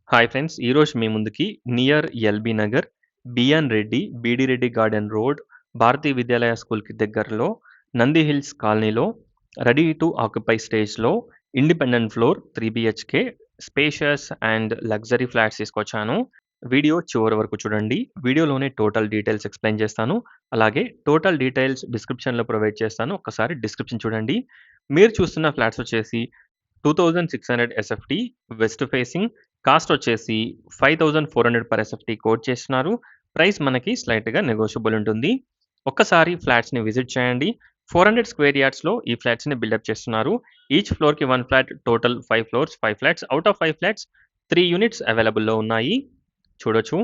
Hi friends! ఈరోజు మీ ముందుకి near LB Nagar, BN Reddy, BD Reddy garden road, Bharatiya Vidyalaya స్కూల్‌కి దగ్గరలో నంది హిల్స్ కాలనీలో రెడీ టు ఆక్యుపై స్టేజ్‌లో independent floor 3 BHK spacious and luxury flats తీసుకొచ్చాను. వీడియో చివరి వరకు చూడండి. వీడియోలోనే టోటల్ డీటెయిల్స్ ఎక్స్‌ప్లెయిన్ చేస్తాను. అలాగే టోటల్ డీటెయిల్స్ డిస్క్రిప్షన్‌లో ప్రొవైడ్ చేస్తాను. ఒక్కసారి డిస్క్రిప్షన్ చూడండి. మీరు చూస్తున్న ఫ్లాట్స్ వచ్చేసి 2600 ఎస్ఎఫ్టీ వెస్ట్ ఫేసింగ్. కాస్ట్ వచ్చేసి 5400 పర్ ఎస్ఎఫ్టీ కోట్ చేస్తున్నారు. ప్రైస్ మనకి స్లైట్‌గా నెగోషియబుల్ ఉంటుంది. ఒక్కసారి ఫ్లాట్స్‌ని విజిట్ చేయండి. 400 స్క్వేర్ యార్డ్స్‌లో ఈ ఫ్లాట్స్‌ని బిల్డప్ చేస్తున్నారు. ఈచ్ ఫ్లోర్‌కి 1 flat, total 5 floors, 5 flats. Out of 5 flats 3 units అవైలబుల్‌లో ఉన్నాయి. చూడొచ్చు.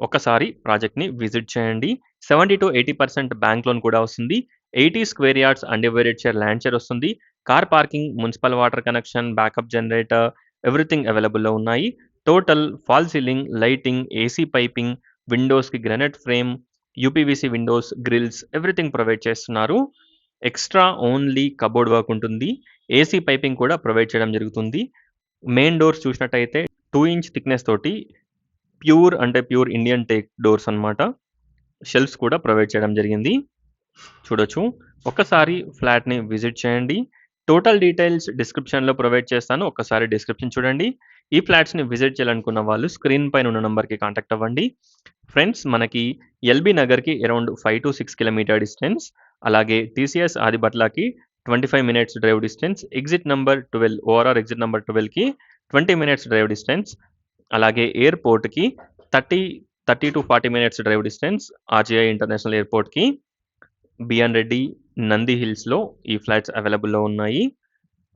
ఒక్కసారి ప్రాజెక్ట్‌ని విజిట్ చేయండి. 70-80% బ్యాంక్ లోన్ కూడా వస్తుంది. 80 square yards undivided share land share వస్తుంది. Car parking, municipal water connection, backup generator everything అవైలబుల్‌లో ఉన్నాయి. Total fall ceiling, lighting, AC piping, విండోస్‌కి granite frame, UPVC windows, grills everything provide చేస్తున్నారు. ఎక్స్‌ట్రా ఓన్లీ కబోర్డ్ వర్క్ ఉంటుంది. AC piping కూడా provide చేయడం జరుగుతుంది. Main doors చూసినట్టయితే 2 ఇంచ్ థిక్‌నెస్ తోటి ప్యూర్ ఇండియన్ టేక్ డోర్స్ అన్నమాట. షెల్ఫ్స్ కూడా ప్రొవైడ్ చేయడం జరిగింది. చూడొచ్చు. ఒక్కసారి ఫ్లాట్‌ని విజిట్ చేయండి. టోటల్ డీటెయిల్స్ డిస్క్రిప్షన్‌లో ప్రొవైడ్ చేస్తాను. ఒక్కసారి డిస్క్రిప్షన్ చూడండి. ఈ ఫ్లాట్స్‌ని విజిట్ చేయాలనుకున్న వాళ్ళు స్క్రీన్ పైన ఉన్న నంబర్‌కి కాంటాక్ట్ అవ్వండి. ఫ్రెండ్స్, మనకి ఎల్బీ నగర్‌కి అరౌండ్ 5-6 కిలోమీటర్ డిస్టెన్స్. అలాగే టీసీఎస్ ఆదిబట్లకి 25 minutes drive distance. Exit number 12 ORR exit number 12కి 20 మినిట్స్ డ్రైవ్ డిస్టెన్స్. అలాగే ఎయిర్‌పోర్ట్‌కి 30 30-40 minutes drive distance. RGI international ఎయిర్‌పోర్ట్‌కి. బిఎన్ రెడ్డి, నంది హిల్స్‌లో ఈ ఫ్లాట్స్ అవైలబుల్‌లో ఉన్నాయి.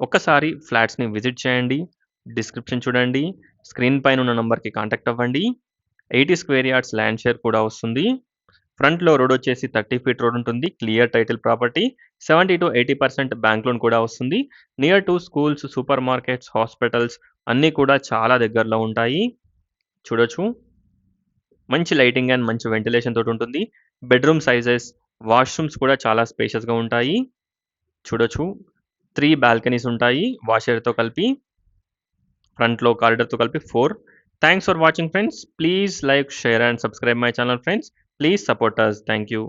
ఒక్కసారి ఫ్లాట్స్‌ని విజిట్ చేయండి. డిస్క్రిప్షన్ చూడండి. స్క్రీన్ పైన ఉన్న నంబర్‌కి కాంటాక్ట్ అవ్వండి. 80 స్క్వేర్ యార్డ్స్ ల్యాండ్ షేర్ కూడా వస్తుంది. ఫ్రంట్‌లో రోడ్ వచ్చేసి 30 ఫీట్ రోడ్ ఉంటుంది. Clear title property. 70-80% bank loan కూడా వస్తుంది. Near to schools, super markets, hospitals అన్నీ కూడా చాలా దగ్గరలో ఉంటాయి. చూడొచ్చు. మంచి లైటింగ్ అండ్ మంచి వెంటిలేషన్ తోటి ఉంటుంది. బెడ్‌రూమ్ సైజెస్, వాష్‌రూమ్స్ కూడా చాలా స్పేషియస్‌గా ఉంటాయి. చూడొచ్చు. 3 బాల్కనీస్ ఉంటాయి. వాష్ ఏరియాతో కలిపి. ఫ్రంట్‌లో కారిడార్‌తో కలిపి 4. Thanks for watching friends. Please like, share and subscribe my channel friends. Please support us. Thank you.